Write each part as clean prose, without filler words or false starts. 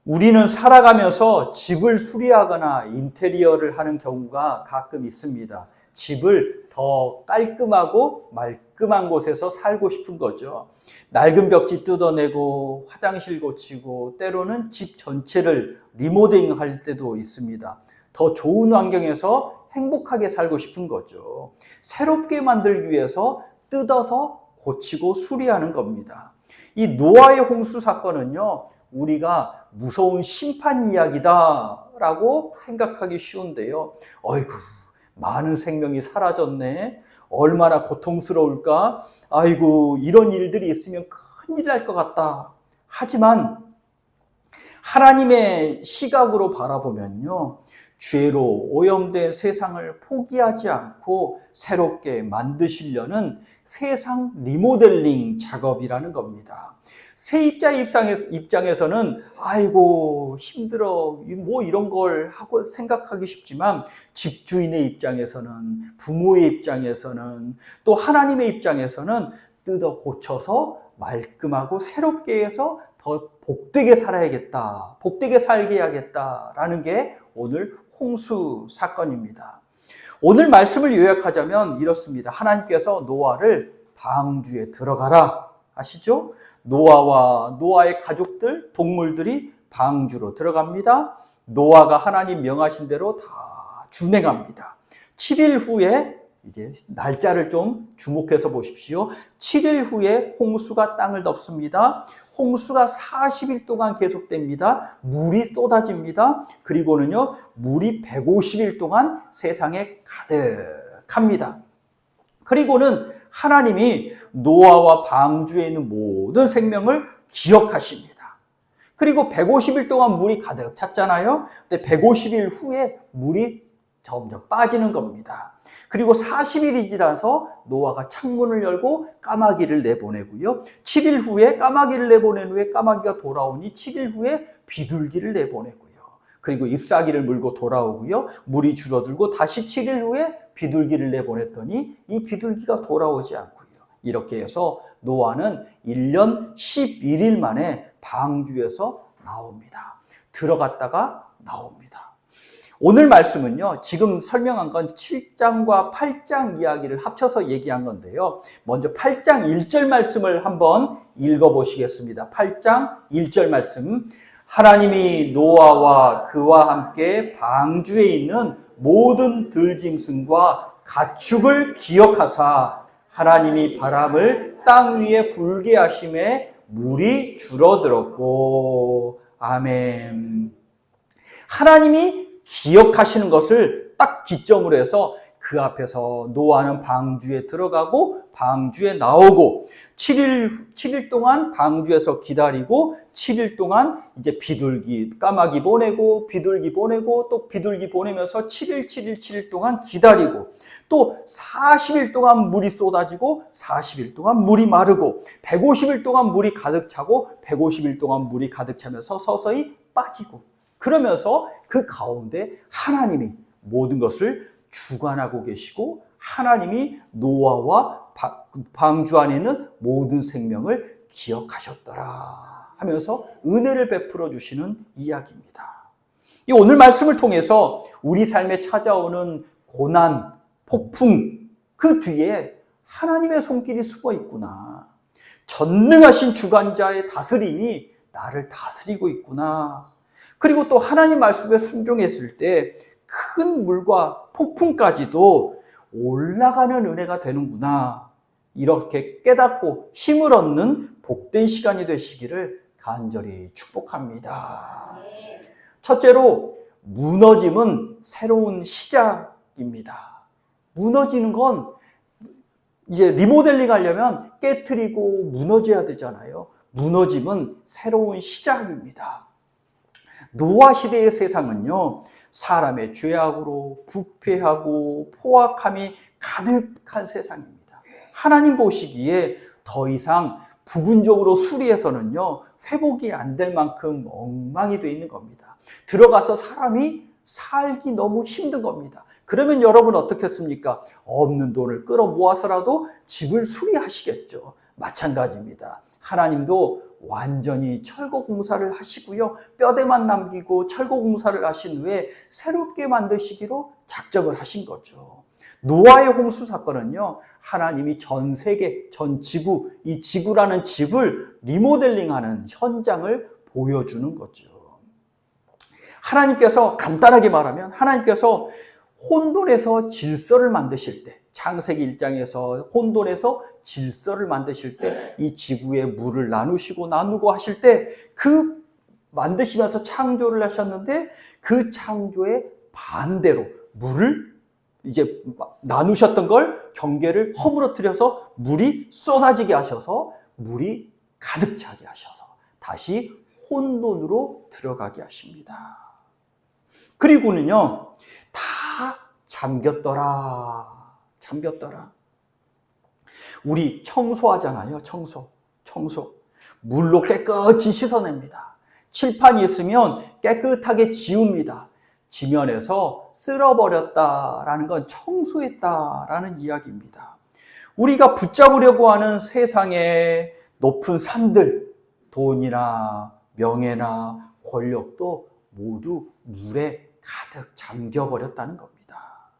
우리는 살아가면서 집을 수리하거나 인테리어를 하는 경우가 가끔 있습니다. 집을 더 깔끔하고 말끔한 곳에서 살고 싶은 거죠. 낡은 벽지 뜯어내고 화장실 고치고 때로는 집 전체를 리모델링할 때도 있습니다. 더 좋은 환경에서 행복하게 살고 싶은 거죠. 새롭게 만들기 위해서 뜯어서 고치고 수리하는 겁니다. 이 노아의 홍수 사건은요, 우리가 무서운 심판 이야기다라고 생각하기 쉬운데요. 어이구, 많은 생명이 사라졌네. 얼마나 고통스러울까? 아이고, 이런 일들이 있으면 큰일 날 것 같다. 하지만 하나님의 시각으로 바라보면요, 죄로 오염된 세상을 포기하지 않고 새롭게 만드시려는 세상 리모델링 작업이라는 겁니다. 세입자 입장에서는 아이고 힘들어 뭐 이런 걸 하고 생각하기 쉽지만, 집주인의 입장에서는, 부모의 입장에서는, 또 하나님의 입장에서는 뜯어 고쳐서 말끔하고 새롭게 해서 더 복되게 살아야겠다, 복되게 살게 해야겠다라는 게 오늘 홍수 사건입니다. 오늘 말씀을 요약하자면 이렇습니다. 하나님께서 노아를 방주에 들어가라 아시죠? 노아와 노아의 가족들, 동물들이 방주로 들어갑니다. 노아가 하나님 명하신 대로 다 준행합니다. 7일 후에, 이제 날짜를 좀 주목해서 보십시오. 7일 후에 홍수가 땅을 덮습니다. 홍수가 40일 동안 계속됩니다. 물이 쏟아집니다. 그리고는요, 물이 150일 동안 세상에 가득합니다. 그리고는 하나님이 노아와 방주에 있는 모든 생명을 기억하십니다. 그리고 150일 동안 물이 가득 찼잖아요. 근데 150일 후에 물이 점점 빠지는 겁니다. 그리고 40일이 지나서 노아가 창문을 열고 까마귀를 내보내고요. 7일 후에 까마귀를 내보낸 후에 까마귀가 돌아오니 7일 후에 비둘기를 내보내고요. 그리고 잎사귀를 물고 돌아오고요. 물이 줄어들고 다시 7일 후에 비둘기를 내보냈더니 이 비둘기가 돌아오지 않고요. 이렇게 해서 노아는 1년 11일 만에 방주에서 나옵니다. 들어갔다가 나옵니다. 오늘 말씀은요, 지금 설명한 건 7장과 8장 이야기를 합쳐서 얘기한 건데요. 먼저 8장 1절 말씀을 한번 읽어보시겠습니다. 8장 1절 말씀. 하나님이 노아와 그와 함께 방주에 있는 모든 들짐승과 가축을 기억하사 하나님이 바람을 땅 위에 불게 하심에 물이 줄어들었고. 아멘. 하나님이 기억하시는 것을 딱 기점으로 해서 그 앞에서 노아는 방주에 들어가고 방주에 나오고 7일 동안 방주에서 기다리고 7일 동안 이제 비둘기, 까마귀 보내고 비둘기 보내고 또 비둘기 보내면서 7일 동안 기다리고 또 40일 동안 물이 쏟아지고 40일 동안 물이 마르고 150일 동안 물이 가득 차고 150일 동안 물이 가득 차면서 서서히 빠지고, 그러면서 그 가운데 하나님이 모든 것을 주관하고 계시고 하나님이 노아와 방주 안에 있는 모든 생명을 기억하셨더라 하면서 은혜를 베풀어 주시는 이야기입니다. 이 오늘 말씀을 통해서 우리 삶에 찾아오는 고난, 폭풍, 그 뒤에 하나님의 손길이 숨어 있구나. 전능하신 주관자의 다스림이 나를 다스리고 있구나. 그리고 또 하나님 말씀에 순종했을 때 큰 물과 폭풍까지도 올라가는 은혜가 되는구나. 이렇게 깨닫고 힘을 얻는 복된 시간이 되시기를 간절히 축복합니다. 첫째로, 무너짐은 새로운 시작입니다. 무너지는 건 이제 리모델링 하려면 깨트리고 무너져야 되잖아요. 무너짐은 새로운 시작입니다. 노아 시대의 세상은요, 사람의 죄악으로 부패하고 포악함이 가득한 세상입니다. 하나님 보시기에 더 이상 부분적으로 수리해서는요, 회복이 안 될 만큼 엉망이 되어 있는 겁니다. 들어가서 사람이 살기 너무 힘든 겁니다. 그러면 여러분 어떻겠습니까? 없는 돈을 끌어 모아서라도 집을 수리하시겠죠. 마찬가지입니다. 하나님도 완전히 철거 공사를 하시고요. 뼈대만 남기고 철거 공사를 하신 후에 새롭게 만드시기로 작정을 하신 거죠. 노아의 홍수 사건은요, 하나님이 전 세계, 전 지구, 이 지구라는 집을 리모델링하는 현장을 보여주는 거죠. 하나님께서 간단하게 말하면 하나님께서 혼돈에서 질서를 만드실 때, 창세기 1장에서 혼돈에서 질서를 만드실 때 이 지구의 물을 나누고 하실 때 그 만드시면서 창조를 하셨는데 그 창조의 반대로 물을 이제 나누셨던 걸 경계를 허물어뜨려서 물이 쏟아지게 하셔서 물이 가득 차게 하셔서 다시 혼돈으로 들어가게 하십니다. 그리고는요, 다 잠겼더라. 우리 청소하잖아요. 청소. 물로 깨끗이 씻어냅니다. 칠판이 있으면 깨끗하게 지웁니다. 지면에서 쓸어버렸다라는 건 청소했다라는 이야기입니다. 우리가 붙잡으려고 하는 세상의 높은 산들, 돈이나 명예나 권력도 모두 물에 가득 잠겨버렸다는 겁니다.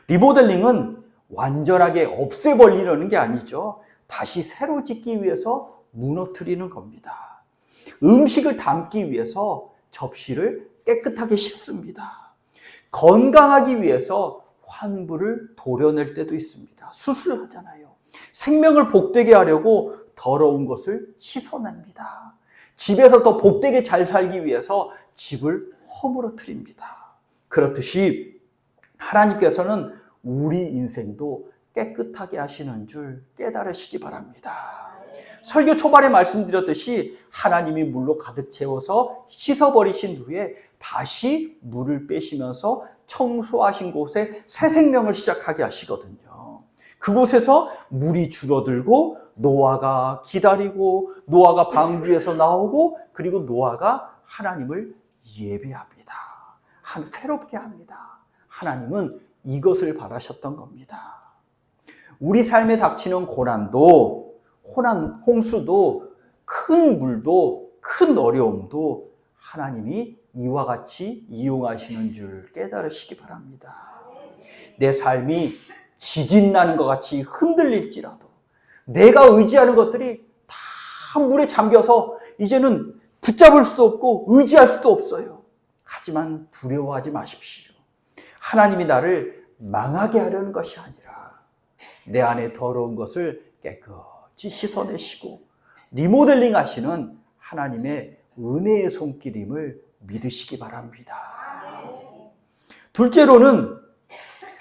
리모델링은 완전하게 없애버리려는 게 아니죠. 다시 새로 짓기 위해서 무너뜨리는 겁니다. 음식을 담기 위해서 접시를 깨끗하게 씻습니다. 건강하기 위해서 환부를 도려낼 때도 있습니다. 수술을 하잖아요. 생명을 복되게 하려고 더러운 것을 씻어냅니다. 집에서 더 복되게 잘 살기 위해서 집을 허물어뜨립니다. 그렇듯이 하나님께서는 우리 인생도 깨끗하게 하시는 줄 깨달으시기 바랍니다. 설교 초반에 말씀드렸듯이 하나님이 물로 가득 채워서 씻어버리신 후에 다시 물을 빼시면서 청소하신 곳에 새 생명을 시작하게 하시거든요. 그곳에서 물이 줄어들고 노아가 기다리고 노아가 방주에서 나오고 그리고 노아가 하나님을 예배합니다. 새롭게 합니다. 하나님은 이것을 바라셨던 겁니다. 우리 삶에 닥치는 고난도, 홍수도, 큰 물도, 큰 어려움도 하나님이 이와 같이 이용하시는 줄 깨달으시기 바랍니다. 내 삶이 지진 나는 것 같이 흔들릴지라도 내가 의지하는 것들이 다 물에 잠겨서 이제는 붙잡을 수도 없고 의지할 수도 없어요. 하지만 두려워하지 마십시오. 하나님이 나를 망하게 하려는 것이 아니라 내 안에 더러운 것을 깨끗이 씻어내시고 리모델링 하시는 하나님의 은혜의 손길임을 믿으시기 바랍니다. 둘째로는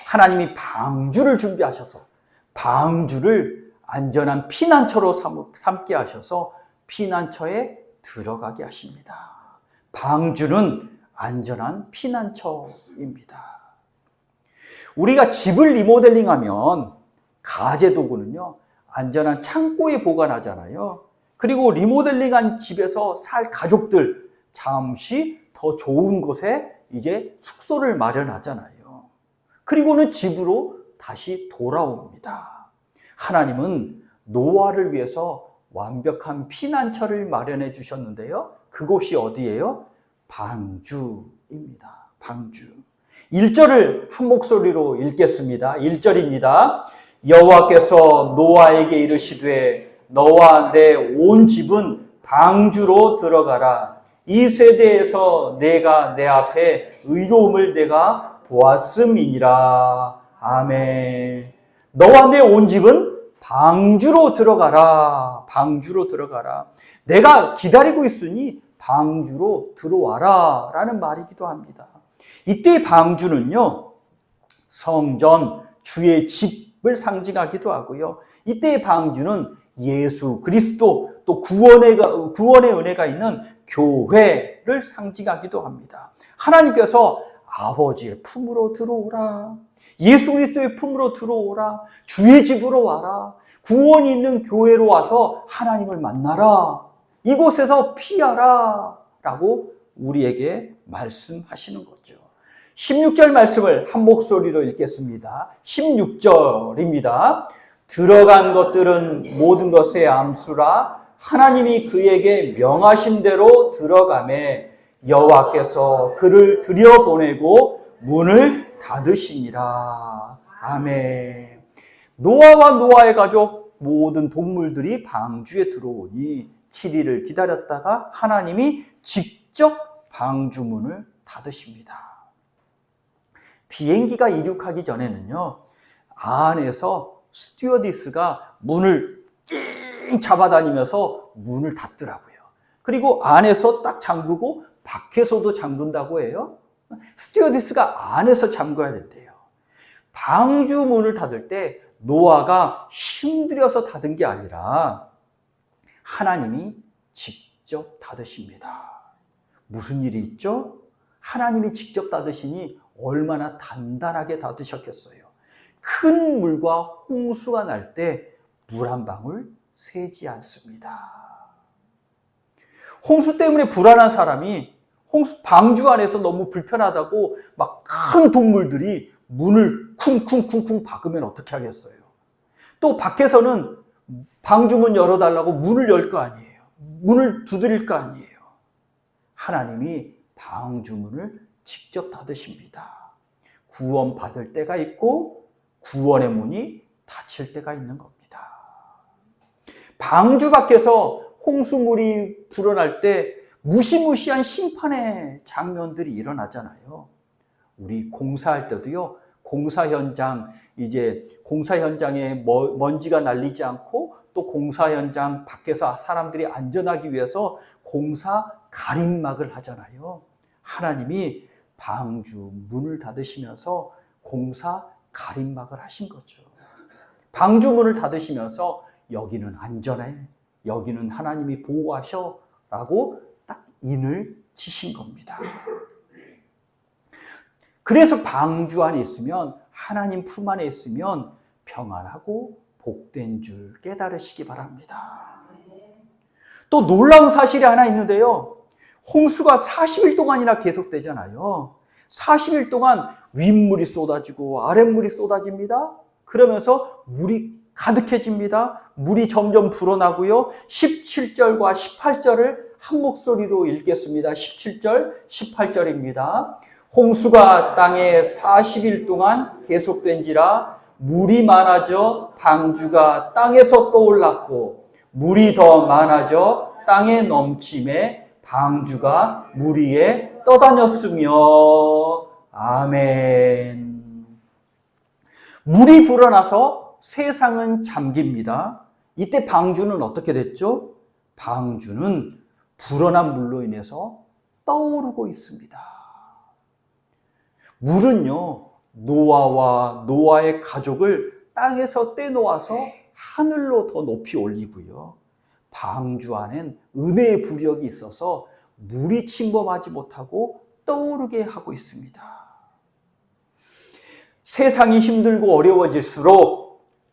하나님이 방주를 준비하셔서 방주를 안전한 피난처로 삼게 하셔서 피난처에 들어가게 하십니다. 방주는 안전한 피난처입니다. 우리가 집을 리모델링하면 가재 도구는요, 안전한 창고에 보관하잖아요. 그리고 리모델링한 집에서 살 가족들 잠시 더 좋은 곳에 이제 숙소를 마련하잖아요. 그리고는 집으로 다시 돌아옵니다. 하나님은 노아를 위해서 완벽한 피난처를 마련해 주셨는데요. 그곳이 어디예요? 방주입니다. 방주. 1절을 한 목소리로 읽겠습니다. 1절입니다. 여호와께서 노아에게 이르시되 너와 내 온 집은 방주로 들어가라. 이 세대에서 내가 내 앞에 의로움을 내가 보았음이니라. 아멘. 너와 내 온 집은 방주로 들어가라. 방주로 들어가라. 내가 기다리고 있으니 방주로 들어와라 라는 말이기도 합니다. 이때 방주는요, 성전, 주의 집을 상징하기도 하고요. 이때의 방주는 예수 그리스도 또 구원의 은혜가 있는 교회를 상징하기도 합니다. 하나님께서 아버지의 품으로 들어오라. 예수 그리스도의 품으로 들어오라. 주의 집으로 와라. 구원이 있는 교회로 와서 하나님을 만나라. 이곳에서 피하라. 라고 우리에게 말씀하시는 거죠. 16절 말씀을 한 목소리로 읽겠습니다. 16절입니다. 들어간 것들은 모든 것의 암수라 하나님이 그에게 명하신 대로 들어가매 여호와께서 그를 들여보내고 문을 닫으시니라. 아멘. 노아와 노아의 가족 모든 동물들이 방주에 들어오니 7일을 기다렸다가 하나님이 직접 방주문을 닫으십니다. 비행기가 이륙하기 전에는요, 안에서 스튜어디스가 문을 낑 잡아다니면서 문을 닫더라고요. 그리고 안에서 딱 잠그고 밖에서도 잠근다고 해요. 스튜어디스가 안에서 잠궈야 된대요. 방주 문을 닫을 때 노아가 힘들여서 닫은 게 아니라 하나님이 직접 닫으십니다. 무슨 일이 있죠? 하나님이 직접 닫으시니 얼마나 단단하게 닫으셨겠어요. 큰 물과 홍수가 날 때 물 한 방울 새지 않습니다. 홍수 때문에 불안한 사람이 방주 안에서 너무 불편하다고 막 큰 동물들이 문을 쿵쿵쿵쿵 박으면 어떻게 하겠어요? 또 밖에서는 방주문 열어달라고 문을 열 거 아니에요. 문을 두드릴 거 아니에요. 하나님이 방주문을 직접 닫으십니다. 구원 받을 때가 있고 구원의 문이 닫힐 때가 있는 겁니다. 방주 밖에서 홍수물이 불어날 때 무시무시한 심판의 장면들이 일어나잖아요. 우리 공사할 때도요, 공사 현장에 먼지가 날리지 않고 또 공사 현장 밖에서 사람들이 안전하기 위해서 공사 가림막을 하잖아요. 하나님이 방주 문을 닫으시면서 공사 가림막을 하신 거죠. 방주 문을 닫으시면서 여기는 안전해, 여기는 하나님이 보호하셔 라고 딱 인을 치신 겁니다. 그래서 방주 안에 있으면, 하나님 품 안에 있으면 평안하고 복된 줄 깨달으시기 바랍니다. 또 놀라운 사실이 하나 있는데요. 홍수가 40일 동안이나 계속되잖아요. 40일 동안 윗물이 쏟아지고 아랫물이 쏟아집니다. 그러면서 물이 가득해집니다. 물이 점점 불어나고요. 17절과 18절을 한 목소리로 읽겠습니다. 17절, 18절입니다. 홍수가 땅에 40일 동안 계속된지라 물이 많아져 방주가 땅에서 떠올랐고 물이 더 많아져 땅에 넘침에 방주가 물 위에 떠다녔으며. 아멘. 물이 불어나서 세상은 잠깁니다. 이때 방주는 어떻게 됐죠? 방주는 불어난 물로 인해서 떠오르고 있습니다. 물은요, 노아와 노아의 가족을 땅에서 떼놓아서 하늘로 더 높이 올리고요. 방주 안엔 은혜의 부력이 있어서 물이 침범하지 못하고 떠오르게 하고 있습니다. 세상이 힘들고 어려워질수록,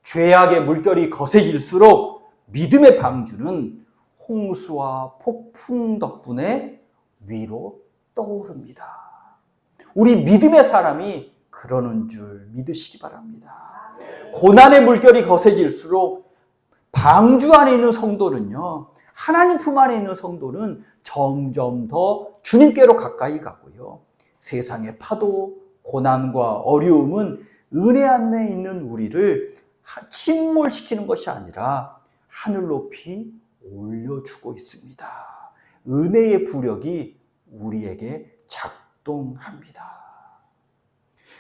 죄악의 물결이 거세질수록 믿음의 방주는 홍수와 폭풍 덕분에 위로 떠오릅니다. 우리 믿음의 사람이 그러는 줄 믿으시기 바랍니다. 고난의 물결이 거세질수록 방주 안에 있는 성도는요, 하나님 품 안에 있는 성도는 점점 더 주님께로 가까이 가고요. 세상의 파도, 고난과 어려움은 은혜 안에 있는 우리를 침몰시키는 것이 아니라 하늘 높이 올려주고 있습니다. 은혜의 부력이 우리에게 작동합니다.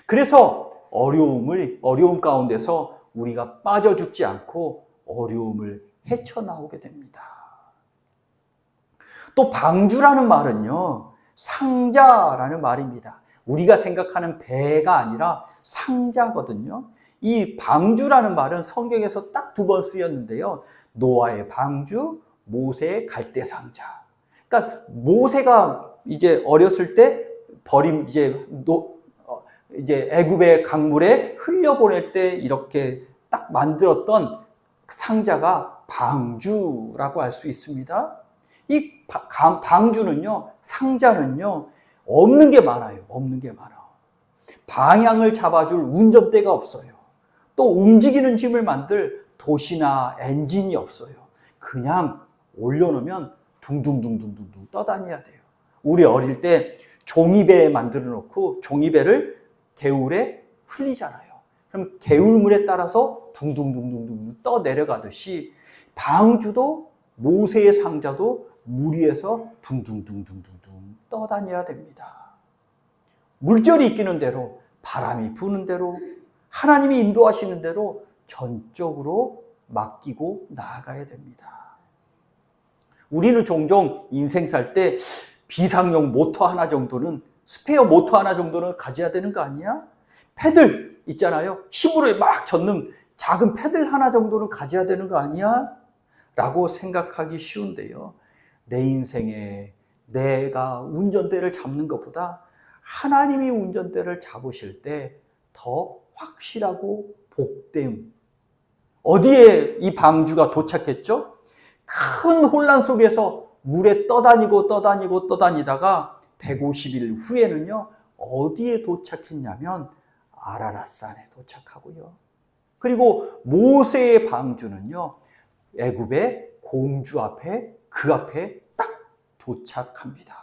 그래서 어려움 가운데서 우리가 빠져 죽지 않고 어려움을 헤쳐나오게 됩니다. 또 방주라는 말은요, 상자라는 말입니다. 우리가 생각하는 배가 아니라 상자거든요. 이 방주라는 말은 성경에서 딱 2번 쓰였는데요. 노아의 방주, 모세의 갈대 상자. 그러니까 모세가 이제 어렸을 때 이제 애굽의 강물에 흘려보낼 때 이렇게 딱 만들었던 상자가 방주라고 할 수 있습니다. 이 방주는요, 상자는요, 없는 게 많아요. 없는 게 많아. 방향을 잡아줄 운전대가 없어요. 또 움직이는 힘을 만들 도시나 엔진이 없어요. 그냥 올려놓으면 둥둥둥둥둥 떠다녀야 돼요. 우리 어릴 때 종이배 만들어 놓고 종이배를 개울에 흘리잖아요. 그럼 개울물에 따라서 둥둥둥둥둥 떠 내려가듯이 방주도 모세의 상자도 물 위에서 둥둥둥둥둥 떠다녀야 됩니다. 물결이 이끄는 대로, 바람이 부는 대로, 하나님이 인도하시는 대로 전적으로 맡기고 나아가야 됩니다. 우리는 종종 인생 살 때 비상용 모터 하나 정도는, 스페어 모터 하나 정도는 가져야 되는 거 아니야? 패들 있잖아요. 힘으로 막 젓는 작은 패들 하나 정도는 가져야 되는 거 아니야? 라고 생각하기 쉬운데요. 내 인생에 내가 운전대를 잡는 것보다 하나님이 운전대를 잡으실 때 더 확실하고 복됨. 어디에 이 방주가 도착했죠? 큰 혼란 속에서 물에 떠다니다가 150일 후에는요, 어디에 도착했냐면 아라랏산에 도착하고요. 그리고 모세의 방주는요, 애굽의 공주 앞에, 그 앞에 딱 도착합니다.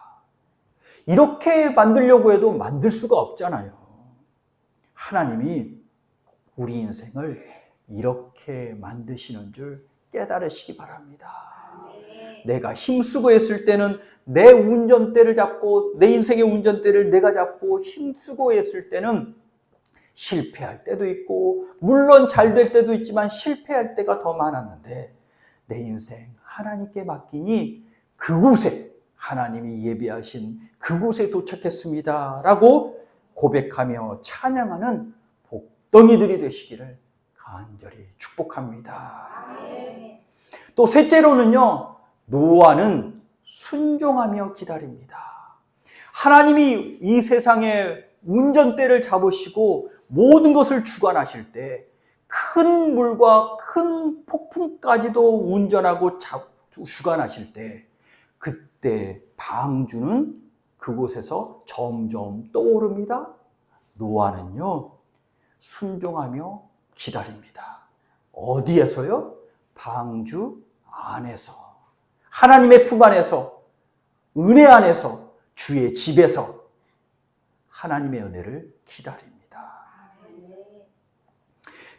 이렇게 만들려고 해도 만들 수가 없잖아요. 하나님이 우리 인생을 이렇게 만드시는 줄 깨달으시기 바랍니다. 내가 힘쓰고 했을 때는 내 운전대를 잡고, 내 인생의 운전대를 내가 잡고 힘쓰고 했을 때는 실패할 때도 있고, 물론 잘 될 때도 있지만 실패할 때가 더 많았는데, 내 인생 하나님께 맡기니 그곳에, 하나님이 예비하신 그곳에 도착했습니다 라고 고백하며 찬양하는 복덩이들이 되시기를 간절히 축복합니다. 또 셋째로는요, 노아는 순종하며 기다립니다. 하나님이 이 세상에 운전대를 잡으시고 모든 것을 주관하실 때, 큰 물과 큰 폭풍까지도 운전하고 주관하실 때, 그때 방주는 그곳에서 점점 떠오릅니다. 노아는요, 순종하며 기다립니다. 어디에서요? 방주 안에서, 하나님의 품 안에서, 은혜 안에서, 주의 집에서 하나님의 은혜를 기다립니다.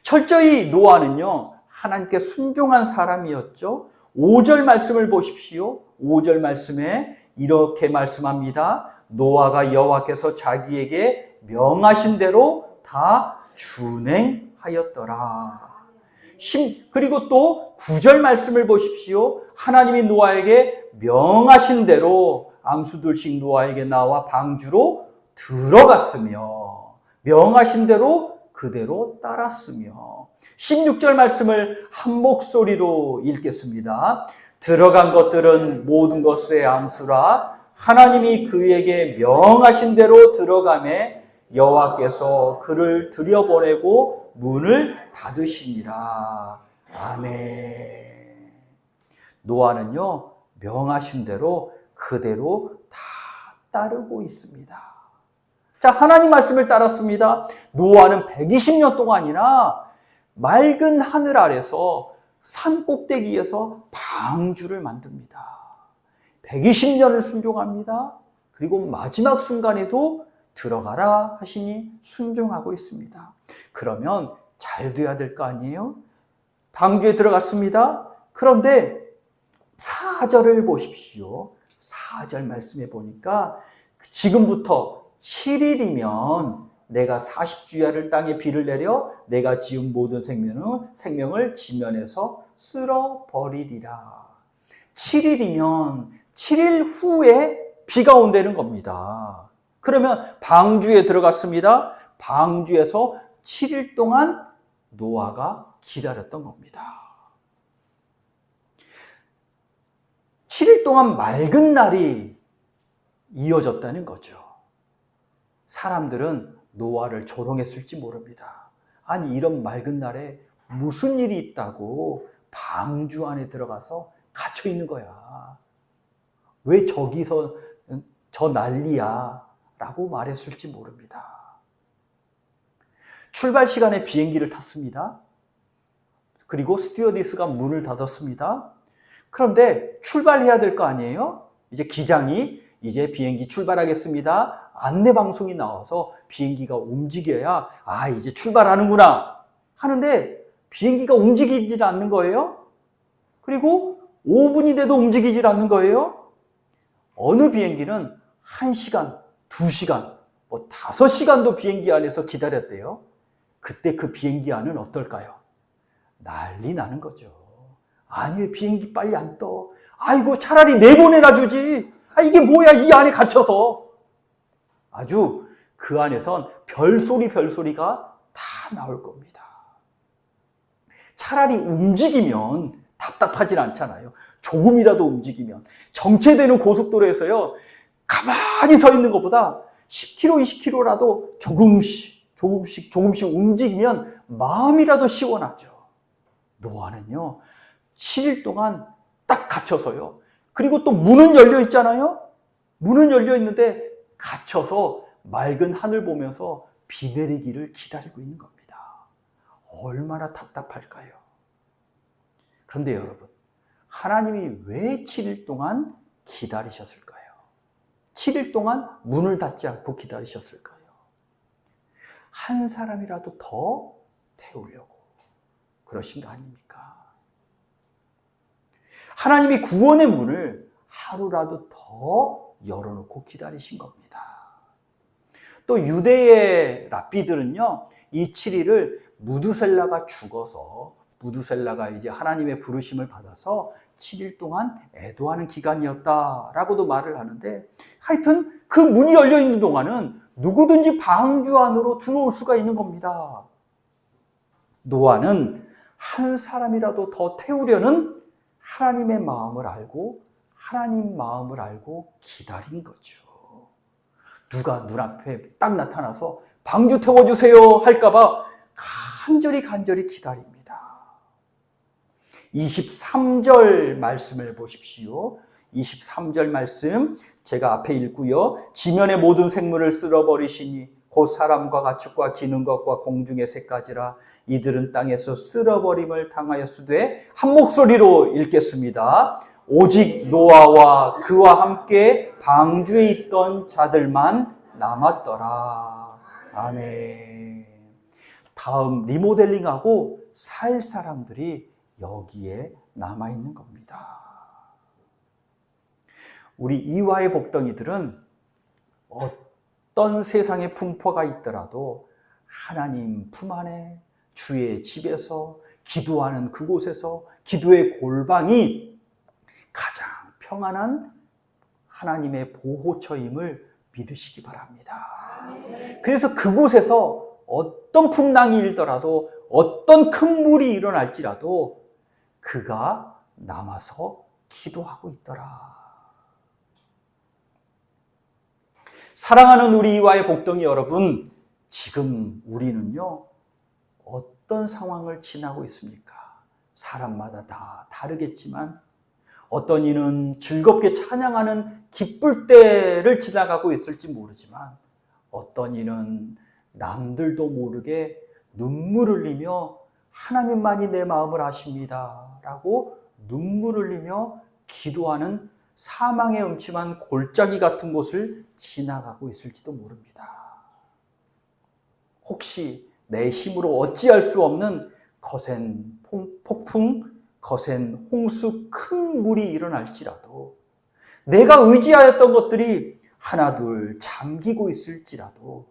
철저히 노아는요, 하나님께 순종한 사람이었죠. 5절 말씀을 보십시오. 5절 말씀에 이렇게 말씀합니다. 노아가 여호와께서 자기에게 명하신 대로 다 준행하였더라. 그리고 또 9절 말씀을 보십시오. 하나님이 노아에게 명하신 대로 암수들씩 노아에게 나와 방주로 들어갔으며, 명하신 대로 그대로 따랐으며. 16절 말씀을 한 목소리로 읽겠습니다. 들어간 것들은 모든 것의 암수라. 하나님이 그에게 명하신 대로 들어가매 여호와께서 그를 들여보내고 문을 닫으시니라. 아멘. 노아는요, 명하신 대로 그대로 다 따르고 있습니다. 자, 하나님 말씀을 따랐습니다. 노아는 120년 동안이나 맑은 하늘 아래서 산 꼭대기에서 방주를 만듭니다. 120년을 순종합니다. 그리고 마지막 순간에도 들어가라 하시니 순종하고 있습니다. 그러면 잘 돼야 될 거 아니에요? 방주에 들어갔습니다. 그런데 4절을 보십시오. 4절 말씀해 보니까 지금부터 7일이면 내가 40주야를 땅에 비를 내려 내가 지은 모든 생명을 지면에서 쓸어버리리라. 7일이면 7일 후에 비가 온다는 겁니다. 그러면 방주에 들어갔습니다. 방주에서 7일 동안 노아가 기다렸던 겁니다. 7일 동안 맑은 날이 이어졌다는 거죠. 사람들은 노아를 조롱했을지 모릅니다. 아니, 이런 맑은 날에 무슨 일이 있다고 방주 안에 들어가서 갇혀 있는 거야. 왜 저기서 저 난리야? 라고 말했을지 모릅니다. 출발 시간에 비행기를 탔습니다. 그리고 스튜어디스가 문을 닫았습니다. 그런데 출발해야 될 거 아니에요? 이제 기장이 이제 비행기 출발하겠습니다. 안내 방송이 나와서 비행기가 움직여야 이제 출발하는구나 하는데 비행기가 움직이질 않는 거예요. 그리고 5분이 돼도 움직이질 않는 거예요. 어느 비행기는 1시간, 2시간, 5시간도 비행기 안에서 기다렸대요. 그때 그 비행기 안은 어떨까요? 난리 나는 거죠. 아니 왜 비행기 빨리 안 떠? 아이고 차라리 내보내라 주지. 이게 뭐야 이 안에 갇혀서. 아주 그 안에선 별소리가 다 나올 겁니다. 차라리 움직이면 답답하진 않잖아요. 조금이라도 움직이면. 정체되는 고속도로에서요. 가만히 서 있는 것보다 10km, 20km라도 조금씩 움직이면 마음이라도 시원하죠. 노아는요. 7일 동안 딱 갇혀서요. 그리고 또 문은 열려 있잖아요. 문은 열려 있는데 갇혀서 맑은 하늘 보면서 비 내리기를 기다리고 있는 겁니다. 얼마나 답답할까요? 그런데 여러분, 하나님이 왜 7일 동안 기다리셨을까요? 7일 동안 문을 닫지 않고 기다리셨을까요? 한 사람이라도 더 태우려고 그러신 거 아닙니까? 하나님이 구원의 문을 하루라도 더 열어놓고 기다리신 겁니다. 또 유대의 랍비들은요, 이 7일을 무두셀라가 죽어서 무두셀라가 이제 하나님의 부르심을 받아서 7일 동안 애도하는 기간이었다라고도 말을 하는데, 하여튼 그 문이 열려 있는 동안은 누구든지 방주 안으로 들어올 수가 있는 겁니다. 노아는 한 사람이라도 더 태우려는 하나님의 마음을 알고 하나님 마음을 알고 기다린 거죠. 누가 눈앞에 딱 나타나서 방주 태워주세요 할까봐 간절히 기다립니다. 23절 말씀을 보십시오. 23절 말씀 제가 앞에 읽고요. 지면의 모든 생물을 쓸어버리시니 곧 사람과 가축과 기는 것과 공중의 새까지라 이들은 땅에서 쓸어버림을 당하였으되 한 목소리로 읽겠습니다. 오직 노아와 그와 함께 방주에 있던 자들만 남았더라. 아멘. 다음 리모델링하고 살 사람들이 여기에 남아있는 겁니다. 우리 이화의 복덩이들은 어떤 세상의 풍파가 있더라도 하나님 품 안에 주의 집에서 기도하는 그곳에서 기도의 골방이 가장 평안한 하나님의 보호처임을 믿으시기 바랍니다. 그래서 그곳에서 어떤 풍랑이 일더라도 어떤 큰 물이 일어날지라도 그가 남아서 기도하고 있더라. 사랑하는 우리 이화의 복덩이 여러분, 지금 우리는요 어떤 상황을 지나고 있습니까? 사람마다 다 다르겠지만 어떤 이는 즐겁게 찬양하는 기쁠 때를 지나가고 있을지 모르지만 어떤 이는 남들도 모르게 눈물 흘리며 하나님만이 내 마음을 아십니다 라고 눈물 흘리며 기도하는 사망의 음침한 골짜기 같은 곳을 지나가고 있을지도 모릅니다. 혹시 내 힘으로 어찌할 수 없는 거센 폭풍, 거센 홍수, 큰 물이 일어날지라도 내가 의지하였던 것들이 하나둘 잠기고 있을지라도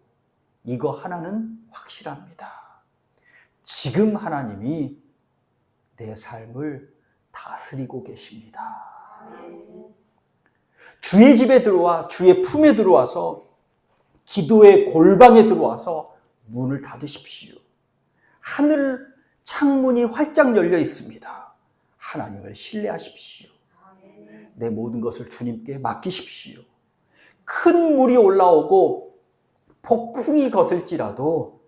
이거 하나는 확실합니다. 지금 하나님이 내 삶을 다스리고 계십니다. 주의 집에 들어와 주의 품에 들어와서 기도의 골방에 들어와서 문을 닫으십시오. 하늘 창문이 활짝 열려 있습니다. 하나님을 신뢰하십시오. 내 모든 것을 주님께 맡기십시오. 큰 물이 올라오고 폭풍이 거슬지라도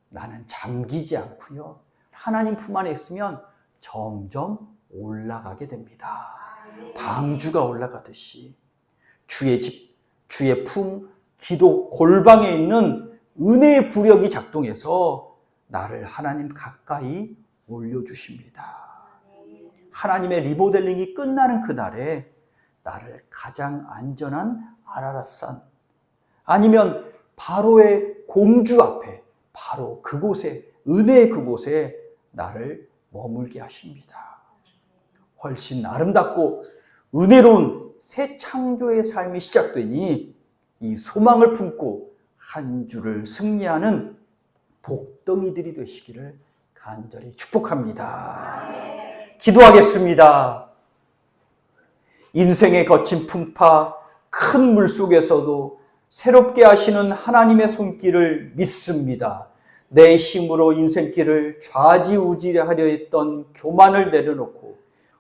나는 잠기지 않고요. 하나님 품 안에 있으면 점점 올라가게 됩니다. 방주가 올라가듯이 주의 집, 주의 품, 기도 골방에 있는 은혜의 부력이 작동해서 나를 하나님 가까이 올려주십니다. 하나님의 리모델링이 끝나는 그날에 나를 가장 안전한 아라랏산 아니면 바로의 공주 앞에 바로 그곳에 은혜의 그곳에 나를 머물게 하십니다. 훨씬 아름답고 은혜로운 새 창조의 삶이 시작되니 이 소망을 품고 한 주를 승리하는 복덩이들이 되시기를 간절히 축복합니다. 기도하겠습니다. 인생의 거친 풍파, 큰 물 속에서도 새롭게 하시는 하나님의 손길을 믿습니다. 내 힘으로 인생길을 좌지우지하려 했던 교만을 내려놓고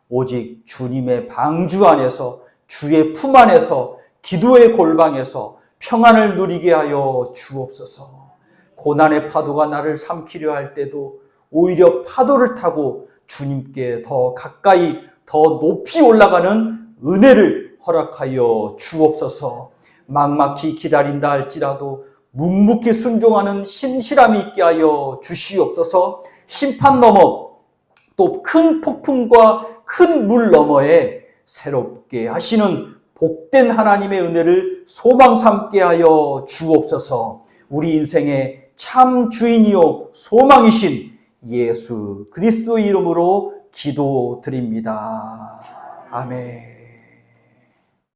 오직 주님의 방주 안에서 주의 품 안에서 기도의 골방에서 평안을 누리게 하여 주옵소서. 고난의 파도가 나를 삼키려 할 때도 오히려 파도를 타고 주님께 더 가까이 더 높이 올라가는 은혜를 허락하여 주옵소서. 막막히 기다린다 할지라도 묵묵히 순종하는 신실함이 있게 하여 주시옵소서. 심판 너머 또 큰 폭풍과 큰 물 너머에 새롭게 하시는 복된 하나님의 은혜를 소망 삼게 하여 주옵소서. 우리 인생의 참 주인이요 소망이신 예수 그리스도의 이름으로 기도드립니다. 아멘.